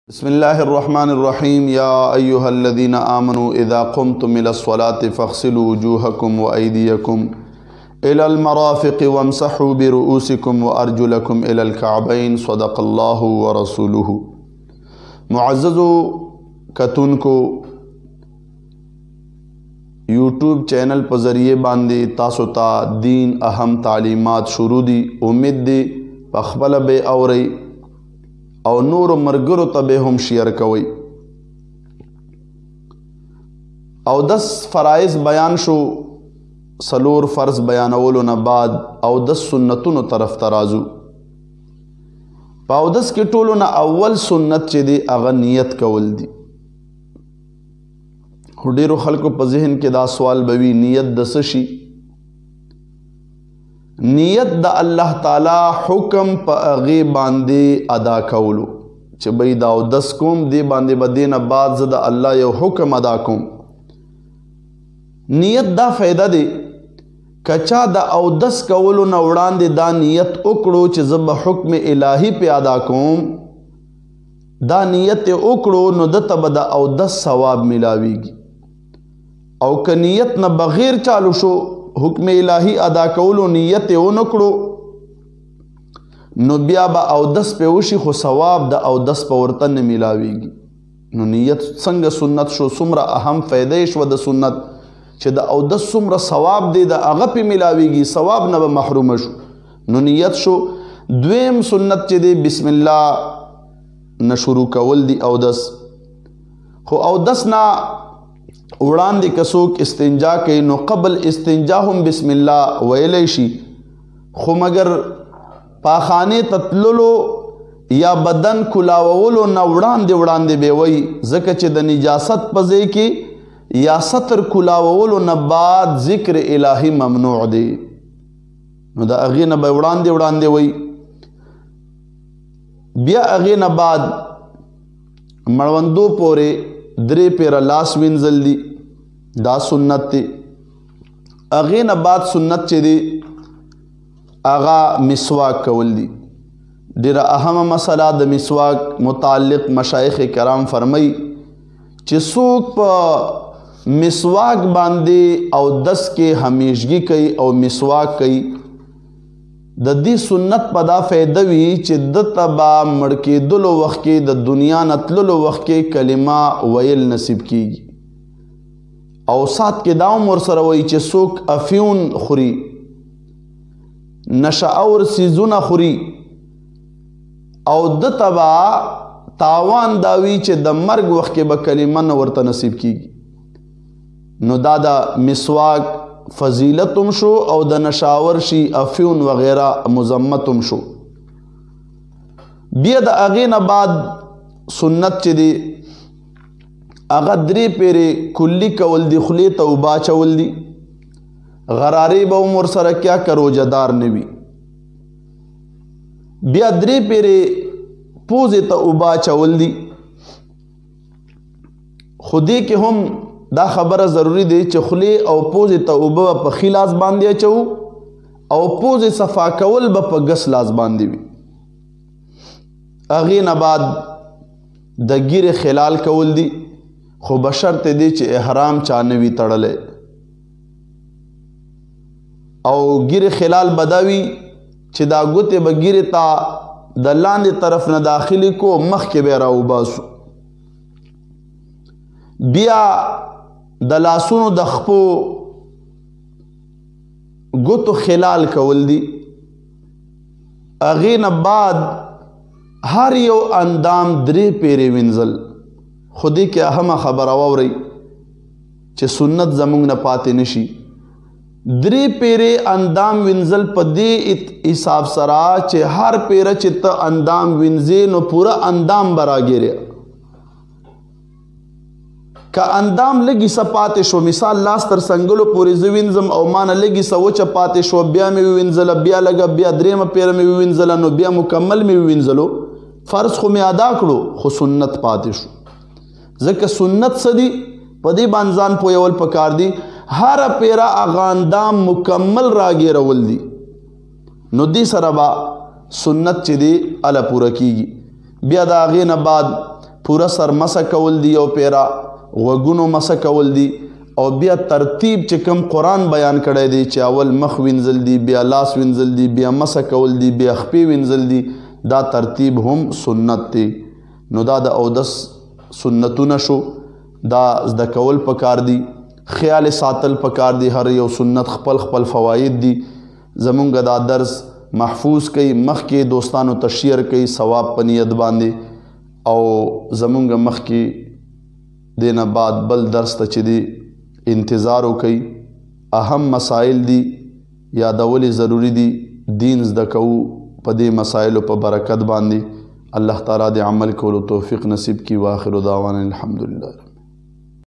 बिस्मिल्लाहिर्रहमानिर्रहीम या अय्युहल्लज़ीना आमनू इज़ा क़ुमतुम इलस्सलाति फ़ग़सिलू वुजूहकुम व अयदियकुम इलल मराफ़िक़ि वमसहू बिरुऊसिकुम व अर्जुलकुम इलल कअबैन सदक़ल्लाहु व रसूलुहु। मुअज़्ज़ज़ो कतुन को यूट्यूब चैनल पर ज़रिए बांदे तासो ता दीन अहम तालीमात शुरू दी। उम्मीद दी पखबल बे औरई और नूर मरगरो तबे हम शेयर कवई। और 10 फ़राइज़ बयान शो, सलोर फ़र्ज़ बयानवलो न बाद और 10 सुन्नतुन तरफ तराजू। पाव 10 के टोलो न अव्वल सुन्नत चे दे अगा नियत कवल दी। हुडेरो खल्को पर ज़हन के दा सवाल बवी नियत दसशी। नियत दा अल्लाह ताला हुक्म प अगे बांदे अदा कवलो चे बई दाव 10 कोम दे बांदे बदेन बाद ज़दा अल्लाह यो हुक्म अदा कोम। नियत दा फ़ायदा दे कचा दा औ 10 कवलो न उड़ान दे दा नियत उकड़ो चे ज़ब हुक्म इलाही पे अदा कोम। दा नियत उकड़ो नो दता बदा औ 10 सवाब मिलावीगी। औ क नियत न बग़ैर चालू शो हुक्म इलाही अदा कौलो नियत ओ नकड़ो नो बिया बा औ 10 पे उशी खो सवाब दा औ 10 पे वर्तन मिलावेगी। नो नियत संग सुन्नत शो सुमरा अहम फ़ैदेश व द सुन्नत चे दा औ 10 सुमरा सवाब दे दा अगा पे मिलावेगी, सवाब न महरूम शो। नो नियत शो द्वेम सुन्नत चे दे बिस्मिल्लाह न शुरू कवल दी औ 10 खो औ 10 ना उड़ान दी कसोक इस्तिंजा के नो कबल इस्तिंजा हम बिस्मिल्लाह वैलेशी खो मगर पाखाने ततललो या बदन खुलावलो न उड़ान दे बेवई ज़के द निजासत पजे की या सतर खुलावलो न बाद ज़िक्र इलाही ममनू दे नो दा अगे न उड़ान दे वई बिया अगे न बाद मड़वंदो पोरे द्रे पेरा लास विंजल दी दा सुन्नत ते अगे न बाद सुन्नत चे दे आगा मिसवाक कवल दी। डेरा अहम मसला द मिसवाक मुताल्लिक़ मशाइख़ कराम फरमाई चे सूक प मिसवाक बांदे और 10 के हमेशगी कई और मिसवाक कई ददी सुन्नत पदा फ़ैदवी चे दतबा मड़के दुलो वक़्त के द दुनिया नतलो वक़्त के कलिमा वयल नसीब कीगी। और साथ के दाम और सरवई चे सोक अफ्यून खुरी नशा और सीजुना खुरी और दतबा तावान दावी चे द मर्ग वक़्त के बकलिमा न वर्ता नसीब कीगी। नो दादा मिसवाक फजीलतुम शो और द नशावरशी अफ्यून वगैरह मुजम्मतुम शो। बियद अगे न बाद सुन्नत चे दे अगा द्रे पेरे कुल्ली कवल दी खुले तौबा चवल दी गरारे बउमर सर क्या करो जदार नबी बिया द्रे पेरे पोजे तौबा चवल दी खुदे के हम दा खबर ज़रूरी दे चखले और पोजे तौबा प खिलास बांधे चौ और पोजे सफ़ा कवल ब प गसलास बांधे भी अगे न बाद द गिर खिलाल कवल दी खो बशर्त दे चे एहराम चानवी तड़ले और गिर खिलाल बदावी चे दा गुते बगिर ता द लांदे तरफ न दाखिली को मख के बेरा उबासु बिया दलासुनो दखपो गुतो खिलाल कवल दी अगे न बाद हर यो अंदाम द्रे पेरे विंजल खुदी के अहम खबर आवरी चे सुन्नत जमुंग न पाते नशी द्रे पेरे अंदाम विंजल पदे हिसाब सरा चे हर पेरा चित्त अंदाम विंजे नो पूरा अंदाम बरा गिरे का अंदाम लगी सपाते शो मिसाल लास्तर संगलो पूरी विंजम और मान लगी सवो चपाते शो बिया में विंजल बिया लगा बिया द्रे में पेर में विंजल नो बिया मुकम्मल में विंजलो फ़र्ज खो में अदा करो खो सुन्नत पाते शो ज़के सुन्नत सदी पदी बांजान पोयवल पकार दी हर पेरा आगांदाम मुकम्मल रागे रवल दी नुदी सरबा सुन्नत चिदी अला पूरा कीगी बिया दागे न बाद پورا سر مسه کول دي او پیرا غوږونو مسه کول دي او بیا ترتیب چې کوم قرآن بیان کړی دی چې اول مخ وینځل دي بیا لاس وینځل دي بیا مسه کول دي بیا خپې وینځل دي دا ترتیب هم سنت دی نو دا د اودس سنتونه شو دا زده کول پکار دي خیال ساتل پکار دي هر یو سنت خپل خپل فواید دي زمونږ دا درس محفوظ کوي مخکې دوستانو ته شیر کوي ثواب په نیت باندې او زمونږ مخکې دینه بعد بل درس ته چې دی انتظار وکړي اهم مسائل دي یادول ضروری دي دین زده کوو په دې مسایلو په برکت باندې الله تعالی د عمل کولو توفیق نصیب کړي واخر دعوانا الحمدلله